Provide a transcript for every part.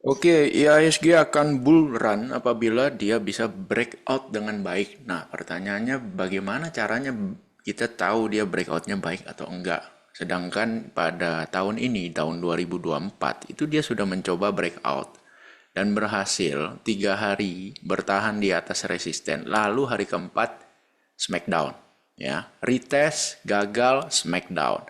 Oke, IISG akan bull run apabila dia bisa breakout dengan baik. Nah, pertanyaannya bagaimana caranya kita tahu dia breakoutnya baik atau enggak? Sedangkan pada tahun ini, tahun 2024, itu dia sudah mencoba breakout dan berhasil 3 hari bertahan di atas resisten. Lalu hari keempat, smackdown. Ya, retest, gagal, smackdown.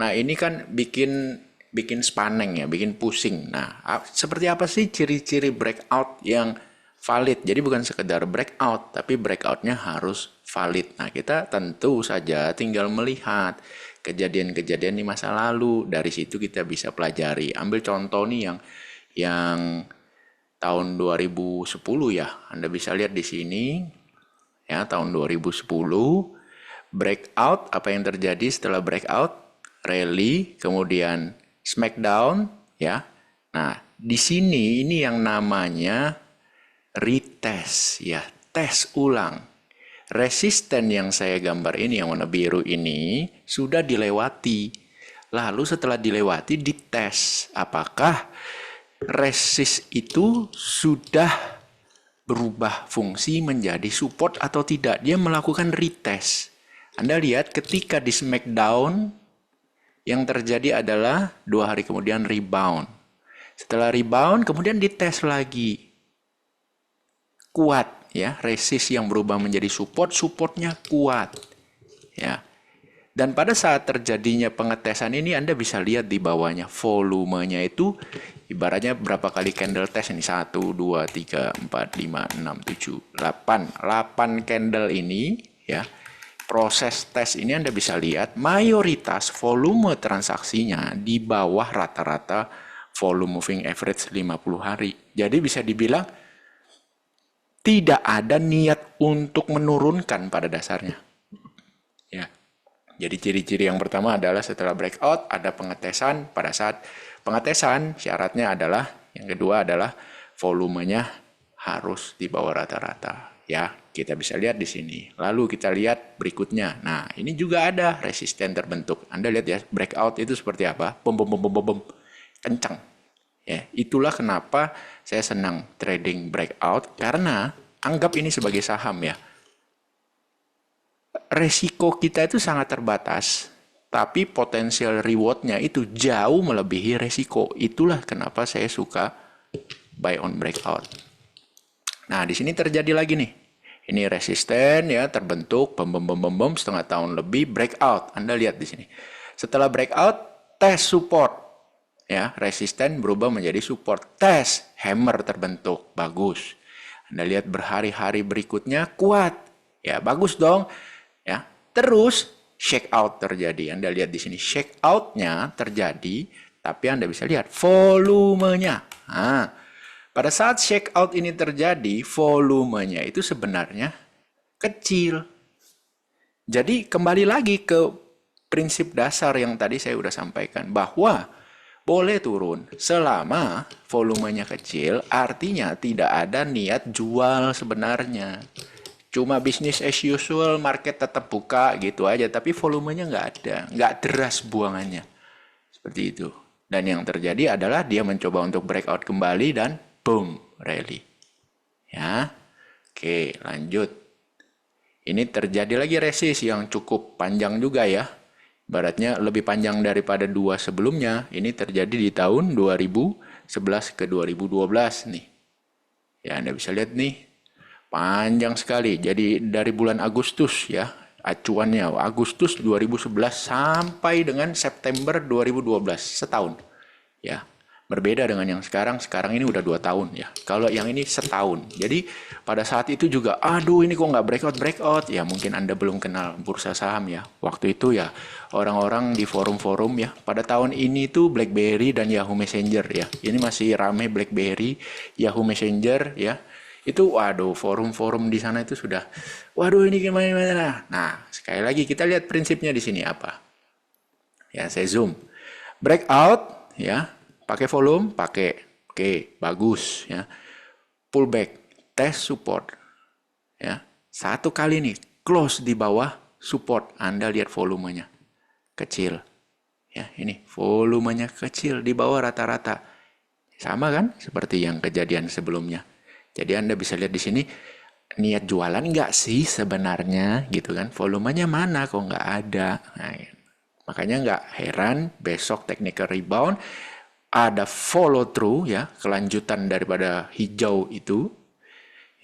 Nah, ini kan bikin bikin spaneng ya, bikin pusing. Nah, seperti apa sih ciri-ciri breakout yang valid? Jadi bukan sekedar breakout, tapi breakoutnya harus valid. Nah, kita tentu saja tinggal melihat kejadian-kejadian di masa lalu. Dari situ kita bisa pelajari. Ambil contoh nih yang tahun 2010 ya. Anda bisa lihat di sini ya, tahun 2010 breakout. Apa yang terjadi setelah breakout? Rally, kemudian smackdown ya. Nah, di sini ini yang namanya retest ya, tes ulang. Resisten yang saya gambar ini yang warna biru ini sudah dilewati. Lalu setelah dilewati dites apakah resist itu sudah berubah fungsi menjadi support atau tidak. Dia melakukan retest. Anda lihat ketika di smackdown yang terjadi adalah 2 hari kemudian rebound. Setelah rebound kemudian dites lagi. Kuat ya, resist yang berubah menjadi support, supportnya kuat. Ya. Dan pada saat terjadinya pengetesan ini Anda bisa lihat di bawahnya volumenya itu ibaratnya berapa kali candle test ini, 1, 2, 3, 4, 5, 6, 7, 8 8 candle ini ya. Proses tes ini Anda bisa lihat mayoritas volume transaksinya di bawah rata-rata volume moving average 50 hari. Jadi bisa dibilang tidak ada niat untuk menurunkan pada dasarnya. Ya. Jadi ciri-ciri yang pertama adalah setelah breakout ada pengetesan. Pada saat pengetesan syaratnya adalah yang kedua adalah volumenya harus di bawah rata-rata. Ya, kita bisa lihat di sini. Lalu kita lihat berikutnya. Nah, ini juga ada resisten terbentuk. Anda lihat ya, breakout itu seperti apa? Bom bom bom bom bom. Kencang. Ya, itulah kenapa saya senang trading breakout karena anggap ini sebagai saham ya. Resiko kita itu sangat terbatas, tapi potensial rewardnya itu jauh melebihi resiko. Itulah kenapa saya suka buy on breakout. Nah, di sini terjadi lagi nih. Ini resisten ya, terbentuk bom bom bom bom bom setengah tahun lebih breakout. Anda lihat di sini. Setelah breakout, tes support. Ya, resisten berubah menjadi support. Tes hammer terbentuk, bagus. Anda lihat berhari-hari berikutnya kuat. Ya, bagus dong. Ya, terus shake out terjadi. Anda lihat di sini shake outnya terjadi, tapi Anda bisa lihat volumenya. Nah, pada saat shake out ini terjadi, volumenya itu sebenarnya kecil. Jadi kembali lagi ke prinsip dasar yang tadi saya sudah sampaikan bahwa boleh turun selama volumenya kecil, artinya tidak ada niat jual sebenarnya. Cuma bisnis as usual, market tetap buka gitu aja, tapi volumenya nggak ada, nggak deras buangannya. Seperti itu. Dan yang terjadi adalah dia mencoba untuk breakout kembali dan boom, rally. Ya, oke lanjut. Ini terjadi lagi resist yang cukup panjang juga ya. Baratnya lebih panjang daripada dua sebelumnya. Ini terjadi di tahun 2011 ke 2012 nih. Ya, Anda bisa lihat nih, panjang sekali. Jadi dari bulan Agustus ya, acuannya Agustus 2011 sampai dengan September 2012, setahun. Ya, berbeda dengan yang sekarang. Sekarang ini udah 2 tahun ya. Kalau yang ini setahun. Jadi pada saat itu juga, aduh ini kok nggak breakout breakout. Ya mungkin Anda belum kenal bursa saham ya. Waktu itu ya orang-orang di forum-forum ya. Pada tahun ini tuh BlackBerry dan Yahoo Messenger ya. Ini masih rame BlackBerry, Yahoo Messenger ya. Itu waduh forum-forum di sana itu sudah, waduh ini gimana. Nah sekali lagi kita lihat prinsipnya di sini apa. Ya saya zoom. Breakout ya, pakai volume, pakai. Oke, bagus ya. Pullback, test support ya. Satu kali nih close di bawah support. Anda lihat volumenya kecil. Ya, ini volumenya kecil di bawah rata-rata. Sama kan seperti yang kejadian sebelumnya. Jadi Anda bisa lihat di sini niat jualan nggak sih sebenarnya gitu kan. Volumenya mana kok nggak ada. Nah, makanya nggak heran besok technical rebound ada follow through ya, kelanjutan daripada hijau itu.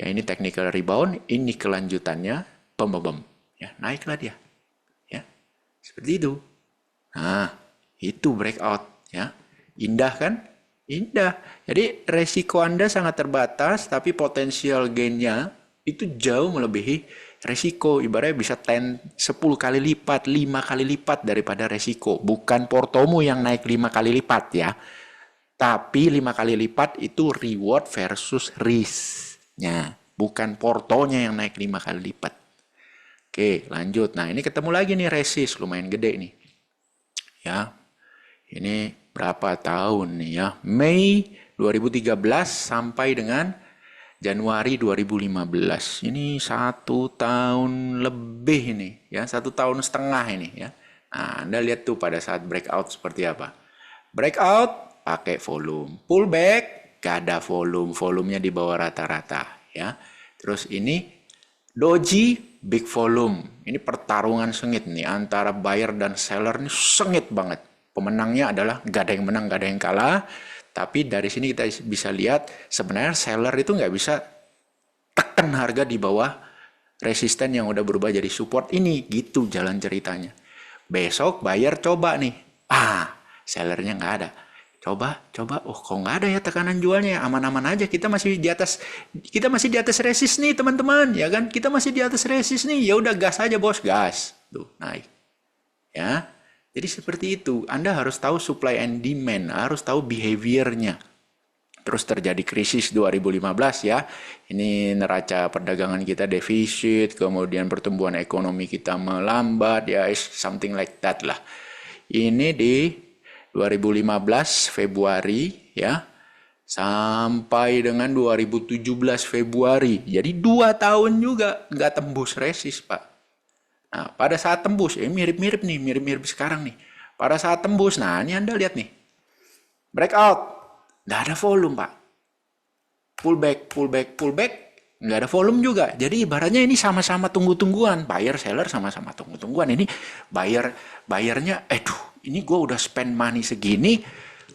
Ya ini technical rebound, ini kelanjutannya pem ya, naiklah dia. Ya. Seperti itu. Nah, itu breakout ya. Indah kan? Indah. Jadi resiko Anda sangat terbatas, tapi potensial gainnya itu jauh melebihi resiko. Ibaratnya bisa 10 kali lipat, 5 kali lipat daripada resiko. Bukan portomu yang naik 5 kali lipat ya. Tapi 5 kali lipat itu reward versus risk-nya. Bukan portonya yang naik 5 kali lipat. Oke, lanjut. Nah, ini ketemu lagi nih resist, lumayan gede nih. Ya. Ini berapa tahun nih ya? Mei 2013 sampai dengan Januari 2015. Ini 1 tahun lebih ini ya, 1,5 tahun ini ya. Nah, Anda lihat tuh pada saat breakout seperti apa. Breakout pakai volume, pullback gak ada volume, volumenya di bawah rata-rata ya. Terus ini doji big volume. Ini pertarungan sengit nih antara buyer dan seller ini sengit banget. Pemenangnya adalah gak ada yang menang, gak ada yang kalah. Tapi dari sini kita bisa lihat sebenarnya seller itu nggak bisa tekan harga di bawah resisten yang udah berubah jadi support ini. Gitu jalan ceritanya. Besok buyer coba nih. Sellernya nggak ada. Coba. Oh kok nggak ada ya tekanan jualnya. Aman-aman aja. Kita masih di atas resist nih teman-teman. Ya kan? Kita masih di atas resist nih. Ya udah gas aja bos. Gas. Tuh naik. Ya. Jadi seperti itu, Anda harus tahu supply and demand, harus tahu behaviornya. Terus terjadi krisis 2015 ya, ini neraca perdagangan kita defisit, kemudian pertumbuhan ekonomi kita melambat, ya something like that lah. Ini di 2015 Februari ya, sampai dengan 2017 Februari. Jadi 2 tahun juga nggak tembus resist Pak. Nah, pada saat tembus, mirip-mirip nih, mirip-mirip sekarang nih. Pada saat tembus, nah ini Anda lihat nih. Breakout, nggak ada volume Pak. Pullback, nggak ada volume juga. Jadi ibaratnya ini sama-sama tunggu-tungguan. Buyer, seller sama-sama tunggu-tungguan. Ini bayarnya, ini gue udah spend money segini,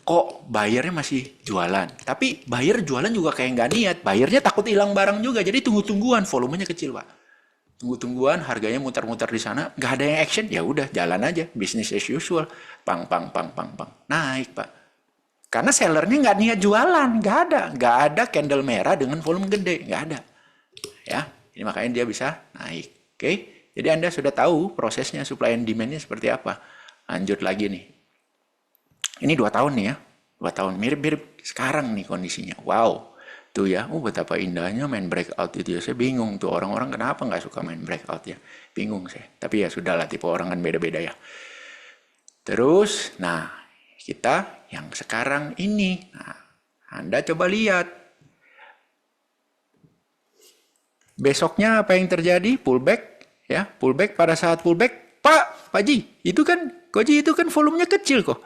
kok bayarnya masih jualan. Tapi buyer jualan juga kayak nggak niat. Bayarnya takut hilang barang juga, jadi tunggu-tungguan, volumenya kecil Pak. Tunggu-tungguan, harganya muter-muter di sana, nggak ada yang action, ya udah jalan aja, business as usual, pang, naik Pak. Karena sellernya nggak niat jualan, nggak ada candle merah dengan volume gede, nggak ada. Ya, ini makanya dia bisa naik. Oke, jadi Anda sudah tahu prosesnya supply and demand-nya seperti apa. Lanjut lagi nih. Ini 2 tahun nih ya, 2 tahun mirip-mirip sekarang nih kondisinya. Wow. Tuh ya, betapa indahnya main breakout itu ya. Saya bingung tuh orang-orang kenapa nggak suka main breakout ya. Bingung saya. Tapi ya sudahlah, tipe orang kan beda-beda ya. Terus, nah kita yang sekarang ini. Nah, Anda coba lihat. Besoknya apa yang terjadi? Pullback. Ya, pullback pada saat pullback. Pak Ji, itu kan volumenya kecil kok.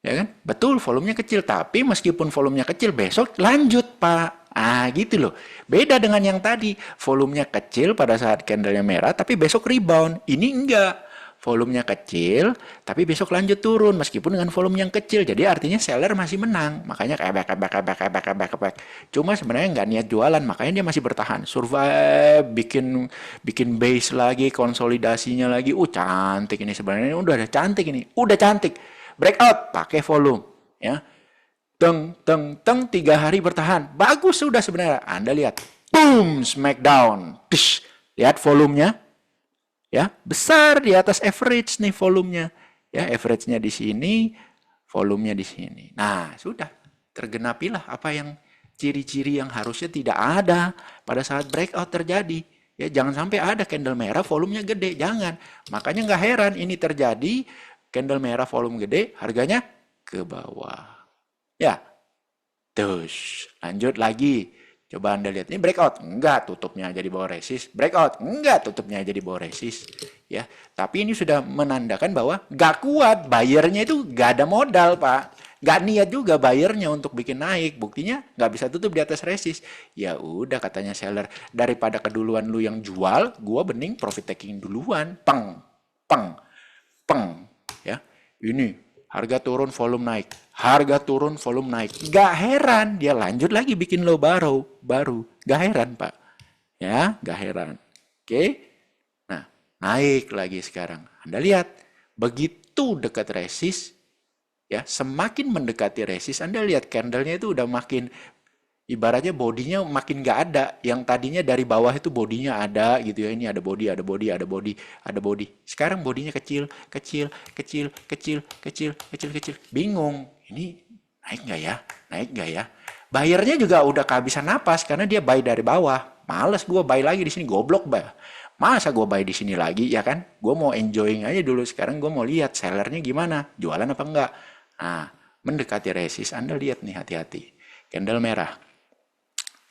Ya kan? Betul, volumenya kecil. Tapi meskipun volumenya kecil, besok lanjut, Pak. Gitu loh. Beda dengan yang tadi. Volumenya kecil pada saat candlenya merah, tapi besok rebound. Ini enggak. Volumenya kecil, tapi besok lanjut turun. Meskipun dengan volume yang kecil. Jadi artinya seller masih menang. Makanya kayak back. Cuma sebenarnya nggak niat jualan. Makanya dia masih bertahan. Survive, bikin base lagi, konsolidasinya lagi. Cantik ini sebenarnya. Udah cantik ini. Udah cantik. Breakout, pakai volume, ya. 3 hari bertahan. Bagus sudah sebenarnya. Anda lihat. Boom, smackdown. Lihat volumenya. Ya, besar di atas average nih volumenya. Ya, average-nya di sini, volumenya di sini. Nah, sudah. Tergenapilah apa yang ciri-ciri yang harusnya tidak ada pada saat breakout terjadi. Ya, jangan sampai ada candle merah volumenya gede, jangan. Makanya nggak heran ini terjadi. Candle merah volume gede, harganya ke bawah. Ya, terus lanjut lagi. Coba Anda lihat, ini breakout. Enggak, tutupnya jadi bawah resist. Breakout. Enggak, tutupnya jadi bawah resist. Ya, tapi ini sudah menandakan bahwa nggak kuat. Bayarnya itu nggak ada modal, Pak. Nggak niat juga buyernya untuk bikin naik. Buktinya nggak bisa tutup di atas resist. Ya udah katanya seller, daripada keduluan lu yang jual, gua bening profit taking duluan. Peng, peng, peng. Ya, ini harga turun volume naik. Harga turun volume naik. Gak heran dia lanjut lagi bikin low baru. Gak heran Pak. Ya, gak heran. Oke. Nah, naik lagi sekarang. Anda lihat, begitu dekat resist, ya semakin mendekati resist, Anda lihat candlenya itu udah makin, ibaratnya bodinya makin nggak ada. Yang tadinya dari bawah itu bodinya ada gitu ya, ini ada body, ada body, ada body, ada body. Sekarang bodinya kecil, kecil, kecil, kecil, kecil, kecil, kecil. Bingung, ini naik nggak ya, naik nggak ya. Bayarnya juga udah kehabisan napas karena dia buy dari bawah. Males gue buy lagi di sini, goblok bah. Masa gue buy di sini lagi ya kan? Gue mau enjoying aja dulu. Sekarang gue mau lihat sellernya gimana, jualan apa enggak. Nah, mendekati resist, Anda lihat nih hati-hati. Candle merah.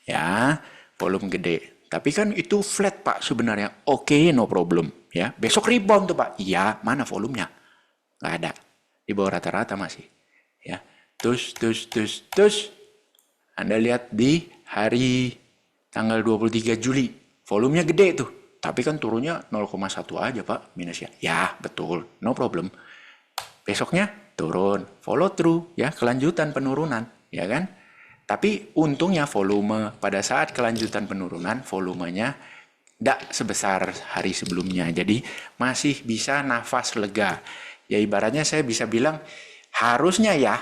Ya, volume gede. Tapi kan itu flat Pak sebenarnya. Oke, no problem. Ya, besok rebound tuh Pak. Iya, mana volumenya? Nggak ada. Di bawah rata-rata masih. Ya, terus. Anda lihat di hari tanggal 23 Juli. Volumenya gede tuh. Tapi kan turunnya 0,1 aja Pak minusnya. Ya, betul. No problem. Besoknya turun, follow through ya, kelanjutan penurunan, ya kan? Tapi untungnya volume pada saat kelanjutan penurunan volumenya tidak sebesar hari sebelumnya. Jadi masih bisa nafas lega. Ya ibaratnya saya bisa bilang harusnya ya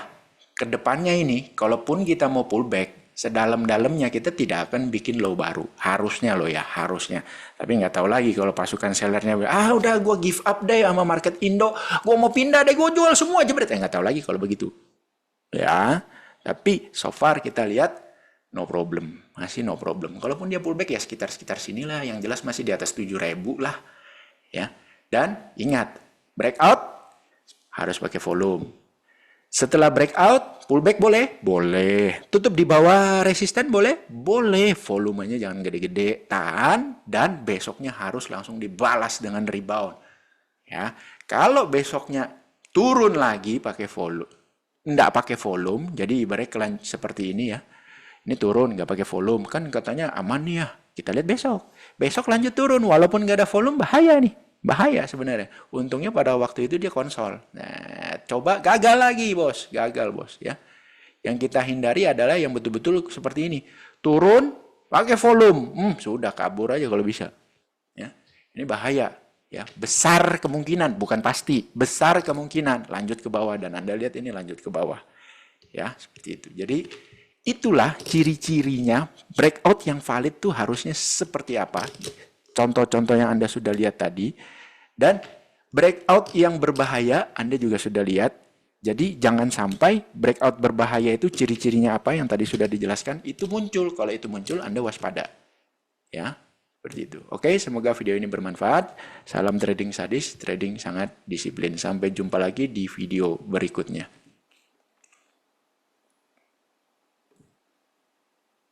ke depannya ini kalaupun kita mau pullback sedalam-dalamnya kita tidak akan bikin low baru. Harusnya loh ya, harusnya. Tapi nggak tahu lagi kalau pasukan sellernya, udah gue give up deh sama market Indo, gue mau pindah deh, gue jual semua jebret. Nggak tahu lagi kalau begitu. Ya, tapi so far kita lihat no problem, masih no problem. Kalaupun dia pullback ya sekitar sinilah, yang jelas masih di atas 7.000 lah. Ya, dan ingat breakout harus pakai volume. Setelah breakout, pullback boleh? Boleh. Tutup di bawah resisten boleh? Boleh. Volumenya jangan gede-gede. Tahan dan besoknya harus langsung dibalas dengan rebound. Ya. Kalau besoknya turun lagi pakai volume, enggak pakai volume, jadi ibaratnya seperti ini ya. Ini turun nggak pakai volume, kan katanya aman nih ya. Kita lihat besok. Besok lanjut turun walaupun nggak ada volume, bahaya nih. Bahaya sebenarnya. Untungnya pada waktu itu dia konsol. Nah, coba gagal lagi, Bos. Gagal, Bos, ya. Yang kita hindari adalah yang betul-betul seperti ini. Turun, pakai volume. Sudah kabur aja kalau bisa. Ya. Ini bahaya, ya. Besar kemungkinan, bukan pasti. Besar kemungkinan lanjut ke bawah dan Anda lihat ini lanjut ke bawah. Ya, seperti itu. Jadi itulah ciri-cirinya breakout yang valid tuh harusnya seperti apa. Contoh-contoh yang Anda sudah lihat tadi. Dan breakout yang berbahaya Anda juga sudah lihat. Jadi jangan sampai breakout berbahaya itu ciri-cirinya apa yang tadi sudah dijelaskan itu muncul. Kalau itu muncul Anda waspada. Ya, seperti itu. Oke, semoga video ini bermanfaat. Salam trading sadis, trading sangat disiplin. Sampai jumpa lagi di video berikutnya.